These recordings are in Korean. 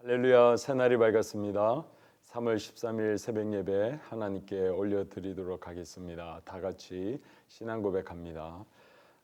할렐루야, 새날이 밝았습니다. 3월 13일 새벽 예배 하나님께 올려드리도록 하겠습니다. 다 같이 신앙 고백합니다.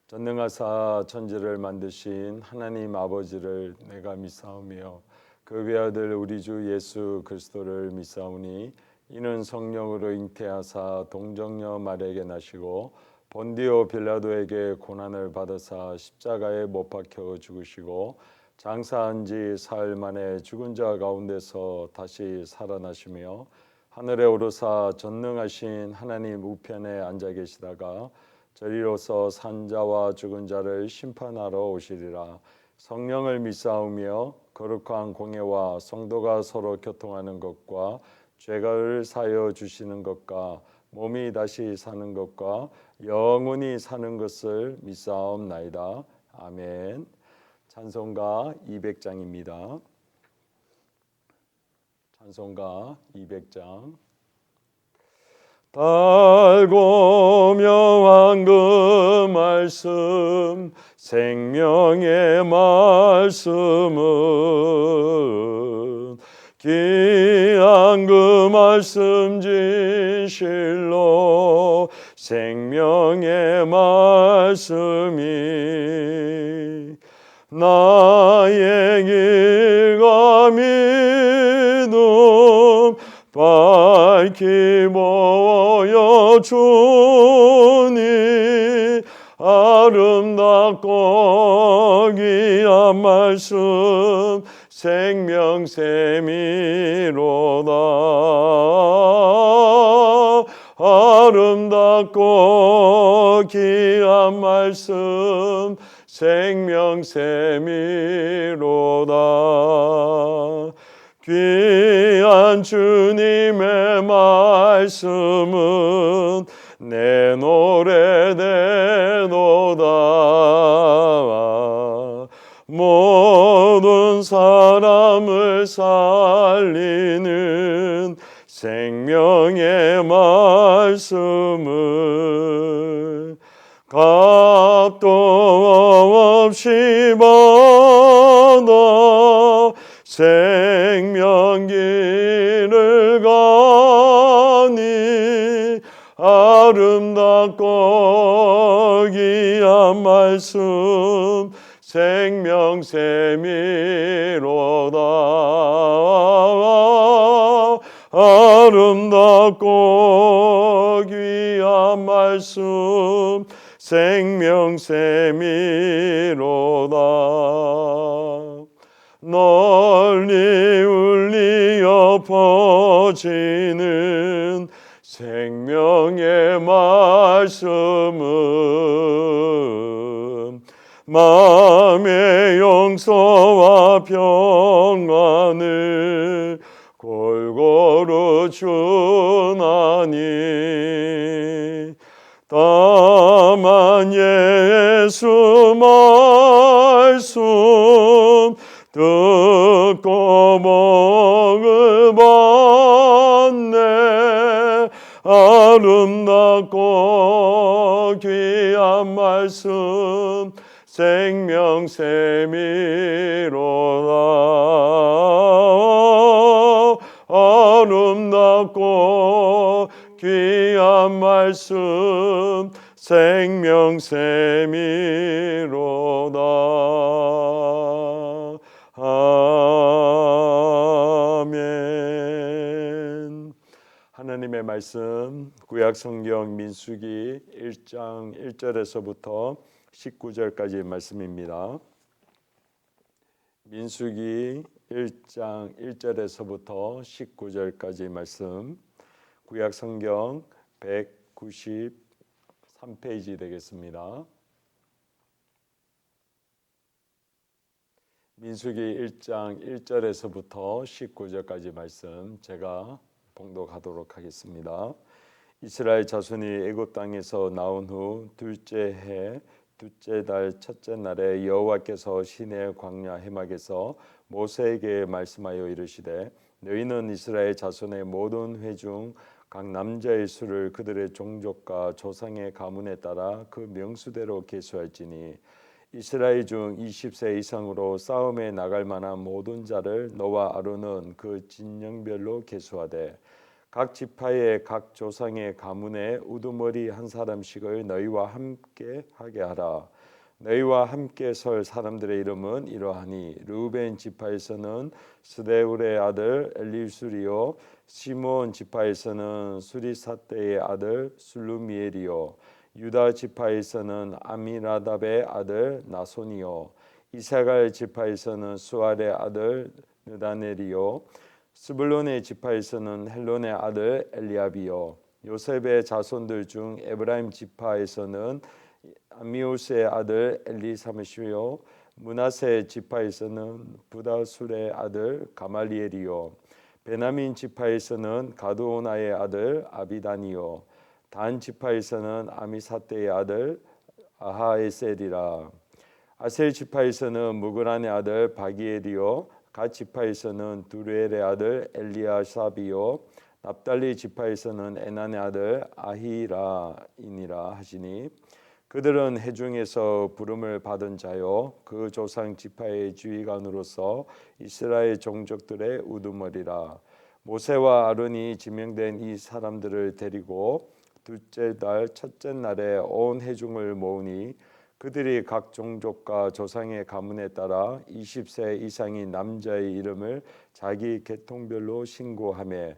전능하사 천지를 만드신 하나님 아버지를 내가 믿사오며 그 외아들 우리 주 예수 그리스도를 믿사오니 이는 성령으로 잉태하사 동정녀 마리아에게 나시고 본디오 빌라도에게 고난을 받으사 십자가에 못 박혀 죽으시고 장사한 지 사흘 만에 죽은 자 가운데서 다시 살아나시며 하늘에 오르사 전능하신 하나님 우편에 앉아 계시다가 저리로서 산 자와 죽은 자를 심판하러 오시리라. 성령을 믿사오며 거룩한 공예와 성도가 서로 교통하는 것과 죄를 사여 주시는 것과 몸이 다시 사는 것과 영원히 사는 것을 믿사옵나이다. 아멘. 찬송가 200장입니다. 찬송가 200장. 달고 명한 그 말씀 생명의 말씀은 귀한 그 말씀 진실로 생명의 말씀이 나의 길과 믿음 밝히 보여주니 아름답고 귀한 말씀 생명샘이로다. 아름답고 귀한 말씀 생명샘이로다. 귀한 주님의 말씀은 내 노래 되도다. 모든 사람을 살리는 생명의 말씀을 값도 없이 받아 생명길을 가니 아름답고 귀한 말씀 생명샘이로다. 아름답고 귀한 말씀 생명샘이로다. 널리 울리어 퍼지는 생명의 말씀은 마음의 용서와 평안을 골고루 주나니 다만 예수 말씀 듣고 복을 받네. 아름답고 귀한 말씀 생명샘이로다. 아름답고 귀한 말씀 생명샘이로다. 아멘. 하나님의 말씀 구약성경 민수기 1장 1절에서부터 19절까지의 말씀입니다. 민수기 1장 1절에서부터 19절까지의 말씀, 구약성경 193페이지 되겠습니다. 민수기 1장 1절에서부터 19절까지 말씀 제가 봉독하도록 하겠습니다. 이스라엘 자손이 애굽 땅에서 나온 후 둘째 해 둘째 달 첫째 날에 여호와께서 시내 광야 해막에서 모세에게 말씀하여 이르시되 너희는 이스라엘 자손의 모든 회 중 각 남자의 수를 그들의 종족과 조상의 가문에 따라 그 명수대로 계수할지니 이스라엘 중 20세 이상으로 싸움에 나갈 만한 모든 자를 너와 아론은 그 진영별로 계수하되 각 지파의 각 조상의 가문에 우두머리 한 사람씩을 너희와 함께 하게 하라. 너희와 함께 설 사람들의 이름은 이러하니 르우벤 지파에서는 스데울의 아들 엘리수리요, 시므온 지파에서는 수리사떼의 아들 술루미엘이요, 유다 지파에서는 아미나답의 아들 나손이요, 이사갈 지파에서는 수알의 아들 느다넬이요, 스불론의 지파에서는 헬론의 아들 엘리압이요, 요셉의 자손들 중 에브라임 지파에서는 아미우스의 아들 엘리사메시요, 므낫세 지파에서는 부다술의 아들 가말리엘이요, 베냐민 지파에서는 가두오나의 아들 아비단이요, 단 지파에서는 아미사떼의 아들 아하에셀이라. 아셀 지파에서는 무그란의 아들 바기엘이요, 갓 지파에서는 두루엘의 아들 엘리아삽이요, 납달리 지파에서는 에난의 아들 아히라이니라 하시니 그들은 회중에서 부름을 받은 자요 그 조상 지파의 지휘관으로서 이스라엘 종족들의 우두머리라. 모세와 아론이 지명된 이 사람들을 데리고 둘째 달 첫째 날에 온 회중을 모으니 그들이 각 종족과 조상의 가문에 따라 20세 이상인 남자의 이름을 자기 계통별로 신고하며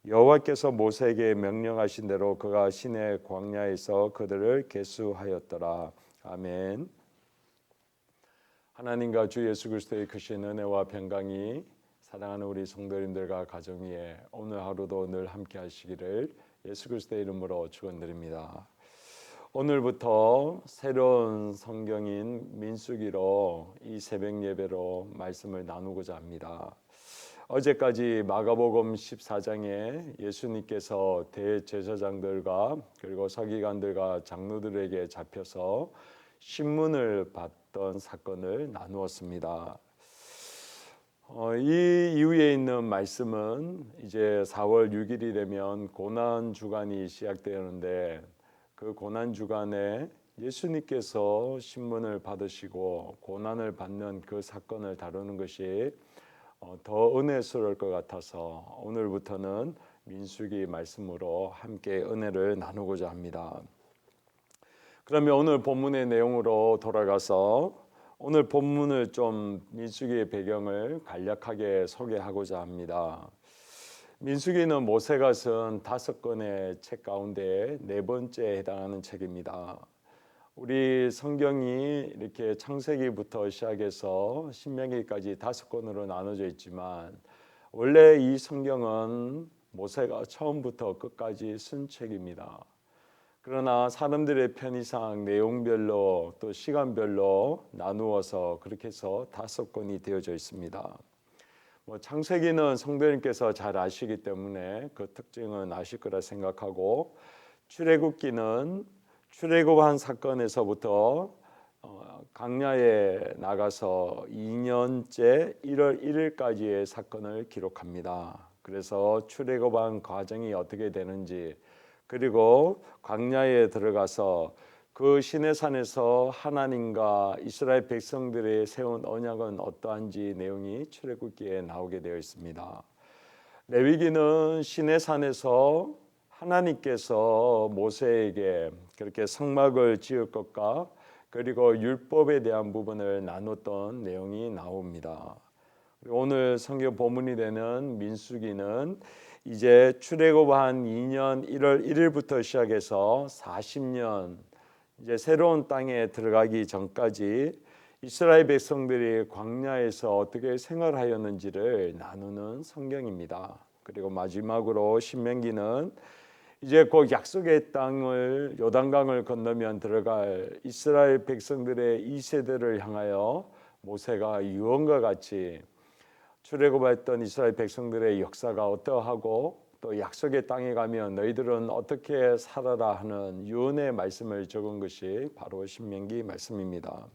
여호와께서 모세에게 명령하신 대로 그가 시내 광야에서 그들을 계수하였더라. 아멘. 하나님과 주 예수 그리스도의 크신 은혜와 평강이 사랑하는 우리 성도님들과 가정 위에 오늘 하루도 늘 함께 하시기를 예수 그리스도의 이름으로 축원드립니다. 오늘부터 새로운 성경인 민수기로 이 새벽 예배로 말씀을 나누고자 합니다. 어제까지 마가복음 14장에 예수님께서 대제사장들과 그리고 서기관들과 장로들에게 잡혀서 신문을 받던 사건을 나누었습니다. 이 이후에 있는 말씀은 이제 4월 6일이 되면 고난 주간이 시작되는데 그 고난 주간에 예수님께서 신문을 받으시고 고난을 받는 그 사건을 다루는 것이 더 은혜스러울 것 같아서 오늘부터는 민수기 말씀으로 함께 은혜를 나누고자 합니다. 그러면 오늘 본문의 내용으로 돌아가서 오늘 본문을 좀 민수기의 배경을 간략하게 소개하고자 합니다. 민수기는 모세가 쓴 5권의 책 가운데 4번째에 해당하는 책입니다. 우리 성경이 이렇게 창세기부터 시작해서 신명기까지 5권으로 나눠져 있지만 원래 이 성경은 모세가 처음부터 끝까지 쓴 책입니다. 그러나 사람들의 편의상 내용별로 또 시간별로 나누어서 그렇게 해서 5권이 되어져 있습니다. 창세기는 성도님께서 잘 아시기 때문에 그 특징은 아실 거라 생각하고 출애굽기는 출애굽한 사건에서부터 광야에 나가서 2년째 1월 1일까지의 사건을 기록합니다. 그래서 출애굽한 과정이 어떻게 되는지 그리고 광야에 들어가서 그 시내산에서 하나님과 이스라엘 백성들의 세운 언약은 어떠한지 내용이 출애굽기에 나오게 되어 있습니다. 레위기는 시내산에서 하나님께서 모세에게 그렇게 성막을 지을 것과 그리고 율법에 대한 부분을 나눴던 내용이 나옵니다. 오늘 성경 본문이 되는 민수기는 이제 출애굽한 2년 1월 1일부터 시작해서 40년 이제 새로운 땅에 들어가기 전까지 이스라엘 백성들이 광야에서 어떻게 생활하였는지를 나누는 성경입니다. 그리고 마지막으로 신명기는 이제 곧 약속의 땅을 요단강을 건너면 들어갈 이스라엘 백성들의 2세대를 향하여 모세가 유언과 같이 출애굽했던 이스라엘 백성들의 역사가 어떠하고 또 약속의 땅에 가면 너희들은 어떻게 살아라 하는 유언의 말씀을 적은 것이 바로 신명기 말씀입니다.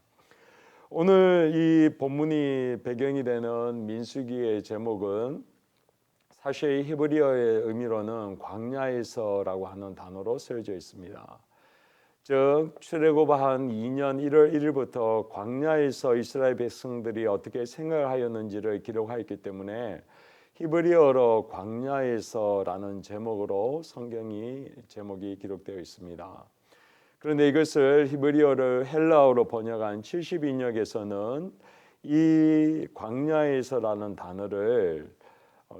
오늘 이 본문이 배경이 되는 민수기의 제목은 사실 히브리어의 의미로는 광야에서라고 하는 단어로 쓰여져 있습니다. 즉 출애굽한 2년 1월 1일부터 광야에서 이스라엘 백성들이 어떻게 생활하였는지를 기록하였기 때문에 히브리어로 광야에서라는 제목으로 성경이 제목이 기록되어 있습니다. 그런데 이것을 히브리어를 헬라어로 번역한 72역에서는 이 광야에서라는 단어를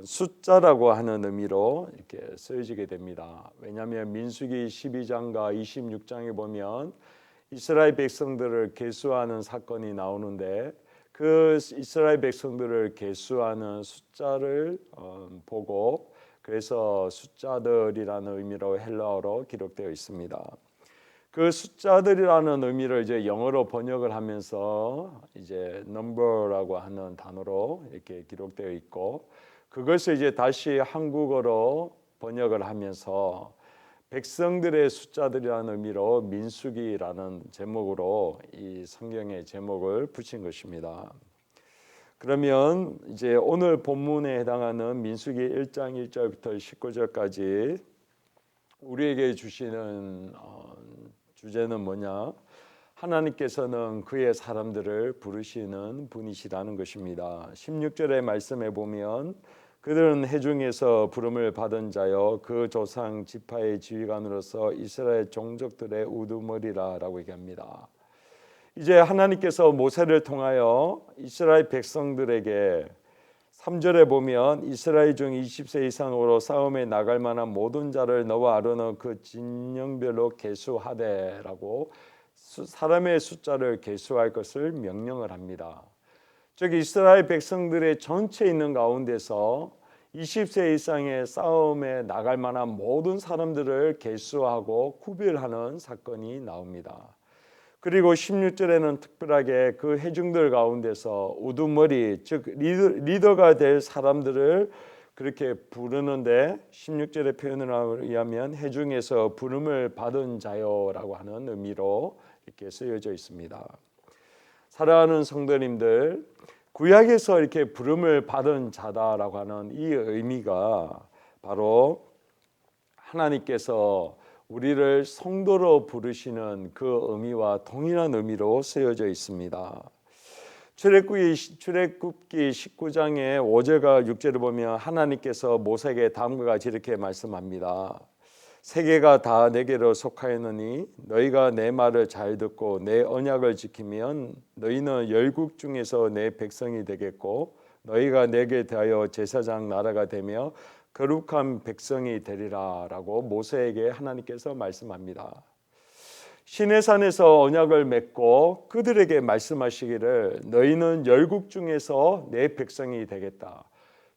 숫자라고 하는 의미로 이렇게 쓰여지게 됩니다. 왜냐하면 민수기 12장과 26장에 보면 이스라엘 백성들을 계수하는 사건이 나오는데 그 이스라엘 백성들을 계수하는 숫자를 보고 그래서 숫자들이라는 의미로 헬라어로 기록되어 있습니다. 그 숫자들이라는 의미를 이제 영어로 번역을 하면서 이제 number라고 하는 단어로 이렇게 기록되어 있고 그것을 이제 다시 한국어로 번역을 하면서 백성들의 숫자들이라는 의미로 민수기라는 제목으로 이 성경의 제목을 붙인 것입니다. 그러면 이제 오늘 본문에 해당하는 민수기 1장 1절부터 19절까지 우리에게 주시는 주제는 뭐냐? 하나님께서는 그의 사람들을 부르시는 분이시라는 것입니다. 16절의 말씀에 보면 그들은 회중에서 부름을 받은 자여 그 조상 지파의 지휘관으로서 이스라엘 종족들의 우두머리라라고 얘기합니다. 이제 하나님께서 모세를 통하여 이스라엘 백성들에게 3절에 보면 이스라엘 중 20세 이상으로 싸움에 나갈 만한 모든 자를 너와 아론은 그 진영별로 계수하되라고 사람의 숫자를 계수할 것을 명령을 합니다. 즉 이스라엘 백성들의 전체 있는 가운데서 20세 이상의 싸움에 나갈 만한 모든 사람들을 계수하고 구별하는 사건이 나옵니다. 그리고 16절에는 특별하게 그 회중들 가운데서 우두머리 즉 리더가 될 사람들을 그렇게 부르는데 16절의 표현을 의하면 회중에서 부름을 받은 자요라고 하는 의미로 이렇게 쓰여져 있습니다. 사랑하는 성도님들, 구약에서 이렇게 부름을 받은 자다라고 하는 이 의미가 바로 하나님께서 우리를 성도로 부르시는 그 의미와 동일한 의미로 쓰여져 있습니다. 출애굽기 19장의 5절과 6절을 보면 하나님께서 모세에게 다음과 같이 이렇게 말씀합니다. 세계가 다 내게로 속하였느니 너희가 내 말을 잘 듣고 내 언약을 지키면 너희는 열국 중에서 내 백성이 되겠고 너희가 내게 대하여 제사장 나라가 되며 거룩한 백성이 되리라라고 모세에게 하나님께서 말씀합니다. 시내산에서 언약을 맺고 그들에게 말씀하시기를 너희는 열국 중에서 내 백성이 되겠다.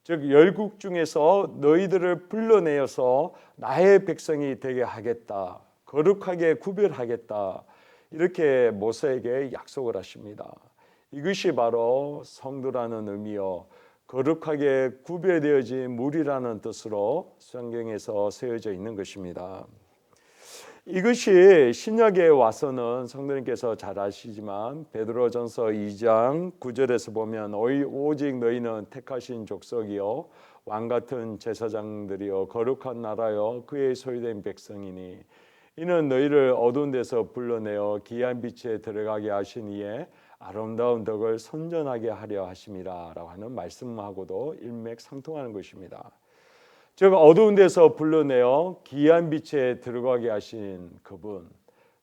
즉 열국 중에서 너희들을 불러내어서 나의 백성이 되게 하겠다. 거룩하게 구별하겠다. 이렇게 모세에게 약속을 하십니다. 이것이 바로 성도라는 의미요 거룩하게 구별되어진 무리라는 뜻으로 성경에서 쓰여져 있는 것입니다. 이것이 신약에 와서는 성도님께서 잘 아시지만 베드로전서 2장 9절에서 보면 오직 너희는 택하신 족속이요 왕같은 제사장들이요 거룩한 나라요 그의 소유된 백성이니 이는 너희를 어두운 데서 불러내어 귀한 빛에 들어가게 하신 이에 아름다운 덕을 선전하게 하려 하심이라 라고 하는 말씀하고도 일맥상통하는 것입니다. 즉 어두운 데서 불러내어 귀한 빛에 들어가게 하신 그분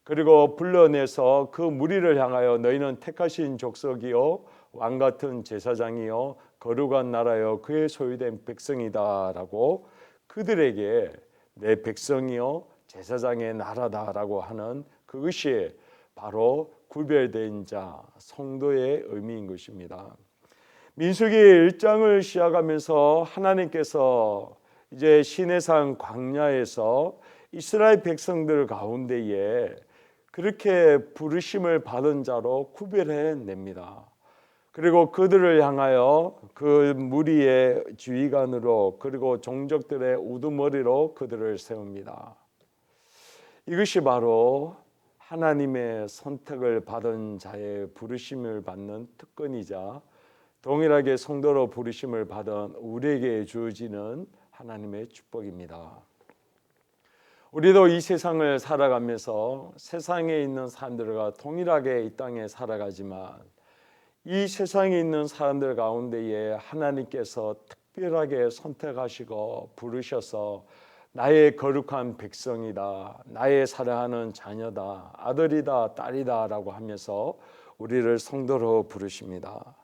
그리고 불러내서 그 무리를 향하여 너희는 택하신 족속이요 왕같은 제사장이요 거룩한 나라요 그의 소유된 백성이다 라고 그들에게 내 백성이요 제사장의 나라다라고 하는 그것이 바로 구별된 자 성도의 의미인 것입니다. 민수기 1장을 시작하면서 하나님께서 이제 시내산 광야에서 이스라엘 백성들 가운데에 그렇게 부르심을 받은 자로 구별해 냅니다. 그리고 그들을 향하여 그 무리의 지휘관으로 그리고 종족들의 우두머리로 그들을 세웁니다. 이것이 바로 하나님의 선택을 받은 자의 부르심을 받는 특권이자 동일하게 성도로 부르심을 받은 우리에게 주어지는 하나님의 축복입니다. 우리도 이 세상을 살아가면서 세상에 있는 사람들과 동일하게 이 땅에 살아가지만 이 세상에 있는 사람들 가운데에 하나님께서 특별하게 선택하시고 부르셔서 나의 거룩한 백성이다, 나의 사랑하는 자녀다, 아들이다, 딸이다 라고 하면서 우리를 성도로 부르십니다.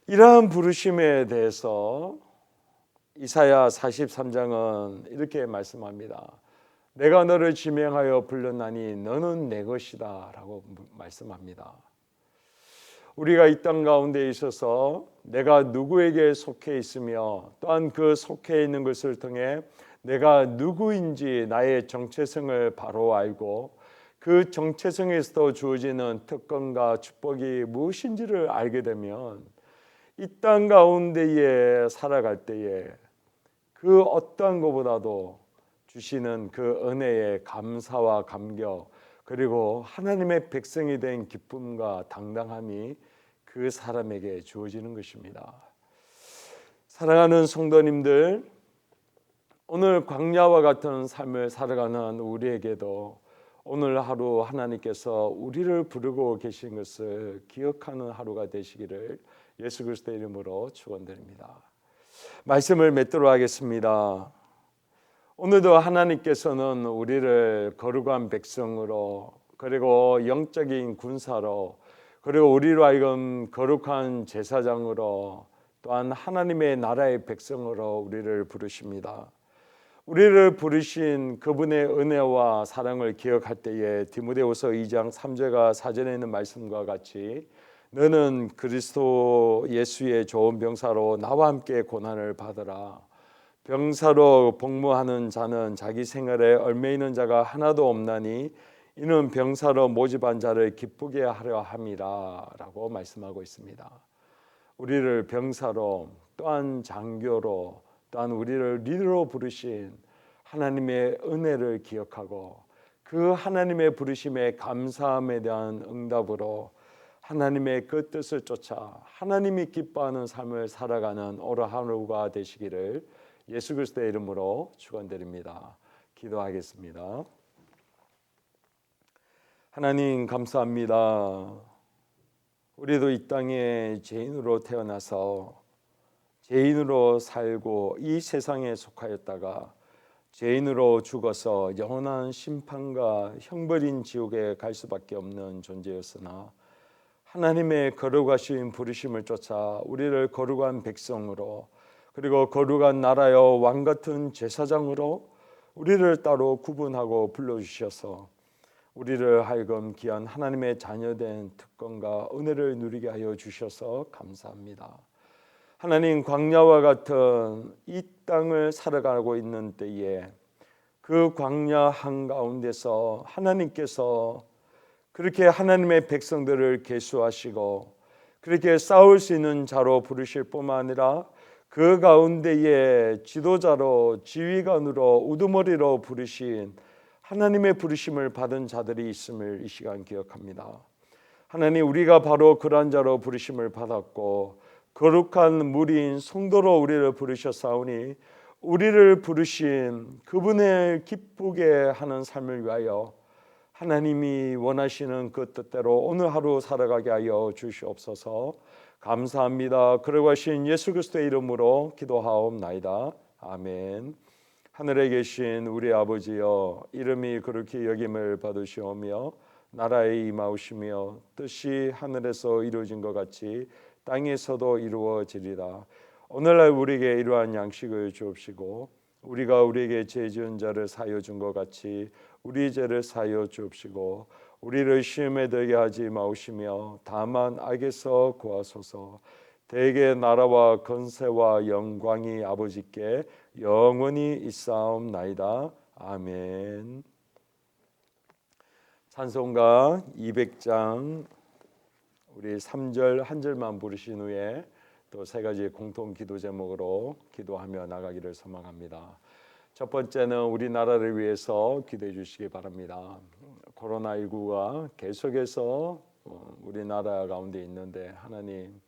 이러한 부르심에 대해서 이사야 43장은 이렇게 말씀합니다. 내가 너를 지명하여 불렀나니 너는 내 것이다 라고 말씀합니다. 우리가 이 땅 가운데 있어서 내가 누구에게 속해 있으며 또한 그 속해 있는 것을 통해 내가 누구인지 나의 정체성을 바로 알고 그 정체성에서 주어지는 특권과 축복이 무엇인지를 알게 되면 이 땅 가운데에 살아갈 때에 그 어떠한 것보다도 주시는 그 은혜의 감사와 감격 그리고 하나님의 백성이 된 기쁨과 당당함이 그 사람에게 주어지는 것입니다. 사랑하는 성도님들, 오늘 광야와 같은 삶을 살아가는 우리에게도 오늘 하루 하나님께서 우리를 부르고 계신 것을 기억하는 하루가 되시기를 예수 그리스도의 이름으로 축원드립니다. 말씀을 맺도록 하겠습니다. 오늘도 하나님께서는 우리를 거룩한 백성으로 그리고 영적인 군사로 그리고 우리로 하여금 거룩한 제사장으로 또한 하나님의 나라의 백성으로 우리를 부르십니다. 우리를 부르신 그분의 은혜와 사랑을 기억할 때에 디모데후서 2장 3절과 4절에 있는 말씀과 같이 너는 그리스도 예수의 좋은 병사로 나와 함께 고난을 받으라. 병사로 복무하는 자는 자기 생활에 얽매이는 자가 하나도 없나니 이는 병사로 모집한 자를 기쁘게 하려 함이라 라고 말씀하고 있습니다. 우리를 병사로 또한 장교로 또한 우리를 리더로 부르신 하나님의 은혜를 기억하고 그 하나님의 부르심에 감사함에 대한 응답으로 하나님의 그 뜻을 쫓아 하나님이 기뻐하는 삶을 살아가는 오늘 하루가 되시기를 예수 그리스도의 이름으로 축원드립니다. 기도하겠습니다. 하나님 감사합니다. 우리도 이 땅에 죄인으로 태어나서 죄인으로 살고 이 세상에 속하였다가 죄인으로 죽어서 영원한 심판과 형벌인 지옥에 갈 수밖에 없는 존재였으나 하나님의 거룩하신 부르심을 쫓아 우리를 거룩한 백성으로 그리고 거룩한 나라여 왕같은 제사장으로 우리를 따로 구분하고 불러주셔서 우리를 하여금 귀한 하나님의 자녀된 특권과 은혜를 누리게 하여 주셔서 감사합니다. 하나님 광야와 같은 이 땅을 살아가고 있는 때에 그 광야 한가운데서 하나님께서 그렇게 하나님의 백성들을 계수하시고 그렇게 싸울 수 있는 자로 부르실 뿐만 아니라 그 가운데에 지도자로 지휘관으로 우두머리로 부르신 하나님의 부르심을 받은 자들이 있음을 이 시간 기억합니다. 하나님 우리가 바로 그러한 자로 부르심을 받았고 거룩한 무리인 성도로 우리를 부르셨사오니 우리를 부르신 그분을 기쁘게 하는 삶을 위하여 하나님이 원하시는 그 뜻대로 오늘 하루 살아가게 하여 주시옵소서. 감사합니다. 그러하신 예수 그리스도의 이름으로 기도하옵나이다. 아멘. 하늘에 계신 우리 아버지여, 이름이 그렇게 여김을 받으시오며 나라에 임하오시며 뜻이 하늘에서 이루어진 것 같이 땅에서도 이루어지리라. 오늘날 우리에게 이러한 양식을 주옵시고 우리가 우리에게 죄 지은 자를 사하여 준 것 같이 우리 죄를 사하여 주옵시고 우리를 시험에 들게 하지 마옵시며 다만 악에서 구하소서. 대개 나라와 권세와 영광이 아버지께 영원히 있사옵나이다. 아멘. 찬송가 200장 우리 3절 한 절만 부르신 후에 또 세 가지 공통 기도 제목으로 기도하며 나가기를 소망합니다. 첫 번째는 우리나라를 위해서 기도해 주시기 바랍니다. 코로나19가 계속해서 우리나라 가운데 있는데 하나님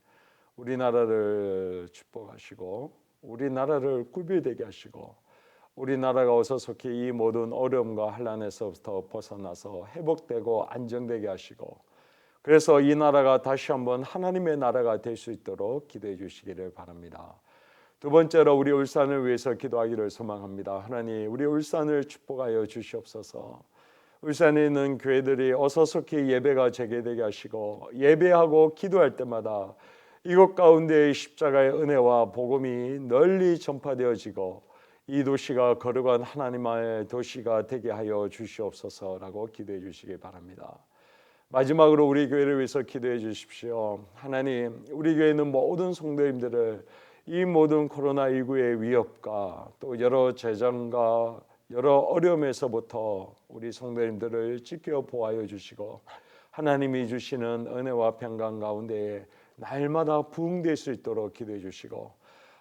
우리나라를 축복하시고 우리나라를 꿀비되게 하시고 우리나라가 어서속히 이 모든 어려움과 환난에서부터 벗어나서 회복되고 안정되게 하시고, 그래서 이 나라가 다시 한번 하나님의 나라가 될 수 있도록 기도해 주시기를 바랍니다. 두 번째로 우리 울산을 위해서 기도하기를 소망합니다. 하나님, 우리 울산을 축복하여 주시옵소서. 울산에 있는 교회들이 어서속히 예배가 재개되게 하시고, 예배하고 기도할 때마다 이곳 가운데의 십자가의 은혜와 복음이 널리 전파되어지고 이 도시가 거룩한 하나님의 도시가 되게 하여 주시옵소서라고 기도해 주시기 바랍니다. 마지막으로 우리 교회를 위해서 기도해 주십시오. 하나님, 우리 교회 있는 모든 성도님들을 이 모든 코로나19의 위협과 또 여러 재정과 여러 어려움에서부터 우리 성도님들을 지켜 보호하여 주시고, 하나님이 주시는 은혜와 평강 가운데 날마다 부흥될 수 있도록 기도해 주시고,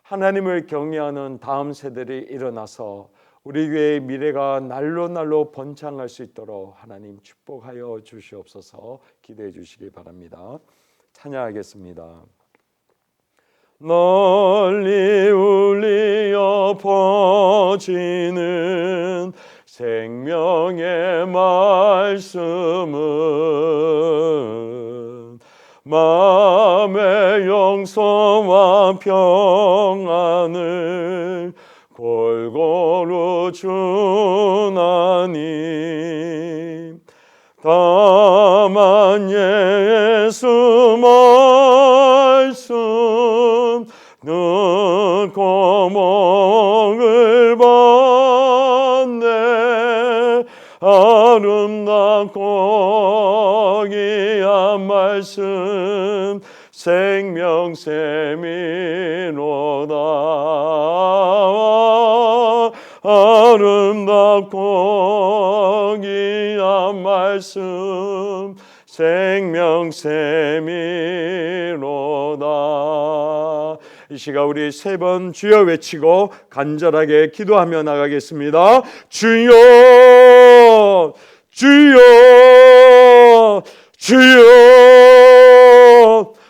하나님을 경외하는 다음 세대들이 일어나서 우리 교회의 미래가 날로 번창할 수 있도록 하나님 축복하여 주시옵소서. 기도해 주시기 바랍니다. 찬양하겠습니다. 널리 울리어 퍼지는 생명의 말씀은 마음의 용서와 평안을 골고루 주나니, 다만 예수 말씀 듣고 목을 받네, 아름답고 귀한 말씀 생명샘이로다. 아름답고 귀한 말씀 생명샘이로다. 이 시간 우리 세 번 주여 외치고 간절하게 기도하며 나가겠습니다. 주여, 주여, 주여.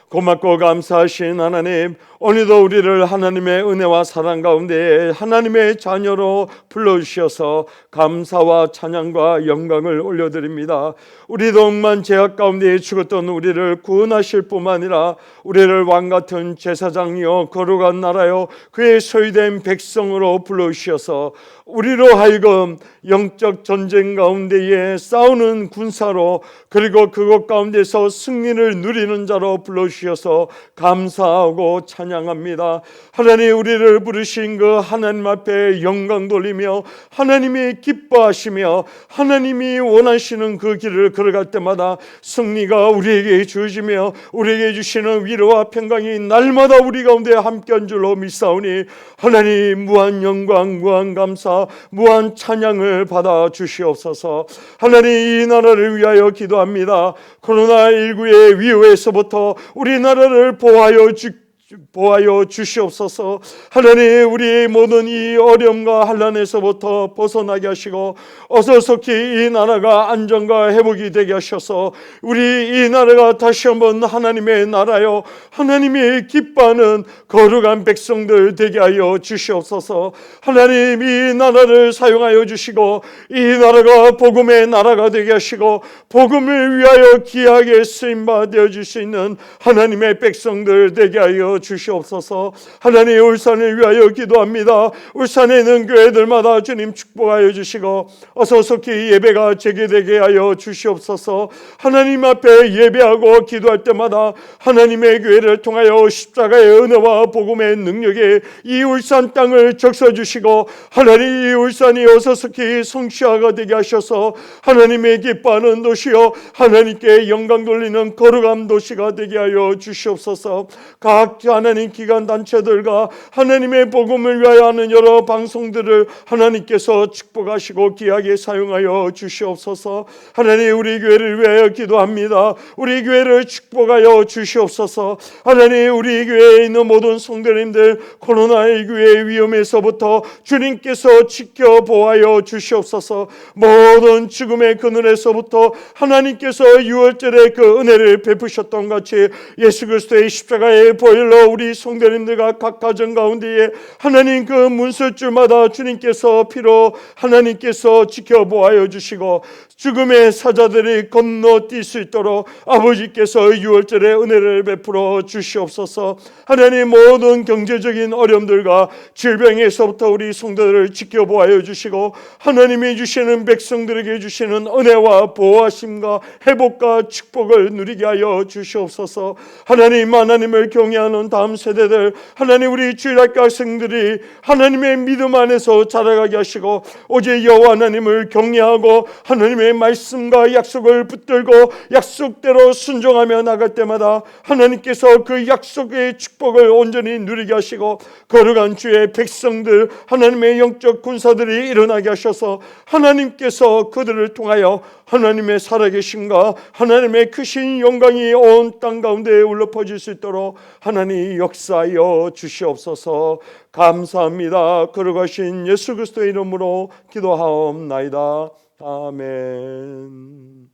고맙고 감사하신 하나님, 오늘도 우리를 하나님의 은혜와 사랑 가운데 하나님의 자녀로 불러주셔서 감사와 찬양과 영광을 올려드립니다. 우리도 억만 죄악 가운데 죽었던 우리를 구원하실 뿐만 아니라 우리를 왕같은 제사장이요 거룩한 나라요 그의 소유된 백성으로 불러주셔서 우리로 하여금 영적 전쟁 가운데에 싸우는 군사로, 그리고 그것 가운데서 승리를 누리는 자로 불러주셔서 감사하고 찬양합니다. 하나님, 우리를 부르신 그 하나님 앞에 영광 돌리며 하나님이 기뻐하시며 하나님이 원하시는 그 길을 걸어갈 때마다 승리가 우리에게 주어지며 우리에게 주시는 위로와 평강이 날마다 우리 가운데 함께한 줄로 믿사오니, 하나님 무한 영광, 무한 감사, 무한 찬양을 받아 주시옵소서. 하나님, 이 나라를 위하여 기도합니다. 코로나19의 위협에서부터 우리나라를 보호하여 주시옵소서. 하나님, 우리의 모든 이 어려움과 환난에서부터 벗어나게 하시고 어서속히 이 나라가 안정과 회복이 되게 하셔서 우리 이 나라가 다시 한번 하나님의 나라요 하나님이 기뻐하는 거룩한 백성들 되게 하여 주시옵소서. 하나님, 이 나라를 사용하여 주시고 이 나라가 복음의 나라가 되게 하시고 복음을 위하여 귀하게 쓰임받아 줄 수 있는 하나님의 백성들 되게 하여 주시옵소서. 하나님, 울산을 위하여 기도합니다. 울산에 있는 교회들마다 주님 축복하여 주시고 어서속히 예배가 재개되게 하여 주시옵소서. 하나님 앞에 예배하고 기도할 때마다 하나님의 교회를 통하여 십자가의 은혜와 복음의 능력에 이 울산 땅을 적셔주시고 하나님, 이 울산이 어서속히 성취화가 되게 하셔서 하나님의 기뻐하는 도시요 하나님께 영광 돌리는 거룩한 도시가 되게 하여 주시옵소서. 각 하나님 기관 단체들과 하나님의 복음을 위하여 하는 여러 방송들을 하나님께서 축복하시고 귀하게 사용하여 주시옵소서. 하나님, 우리 교회를 위하여 기도합니다. 우리 교회를 축복하여 주시옵소서. 하나님, 우리 교회에 있는 모든 성도님들 코로나19의 위험에서부터 주님께서 지켜 보호하여 주시옵소서. 모든 죽음의 그늘에서부터 하나님께서 6월절에 그 은혜를 베푸셨던 같이 예수 그리스도의 십자가의 보혈로 우리 성도님들과 각 가정 가운데에 하나님 그 문설줄마다 주님께서 피로 하나님께서 지켜보아여 주시고 죽음의 사자들이 건너뛸 수 있도록 아버지께서 유월절에 은혜를 베풀어 주시옵소서. 하나님 모든 경제적인 어려움들과 질병에서부터 우리 성도들을 지켜보아여 주시고 하나님이 주시는 백성들에게 주시는 은혜와 보호하심과 회복과 축복을 누리게 하여 주시옵소서. 하나님을 경외하는 다음 세대들 하나님 우리 주일학교 학생들이 하나님의 믿음 안에서 자라가게 하시고 오직 여호와 하나님을 경외하고 하나님의 말씀과 약속을 붙들고 약속대로 순종하며 나갈 때마다 하나님께서 그 약속의 축복을 온전히 누리게 하시고 거룩한 주의 백성들 하나님의 영적 군사들이 일어나게 하셔서 하나님께서 그들을 통하여 하나님의 살아계심과 하나님의 크신 영광이 온 땅 가운데 울려 퍼질 수 있도록 하나님 역사하여 주시옵소서. 감사합니다. 거룩하신 예수 그리스도의 이름으로 기도하옵나이다. 아멘.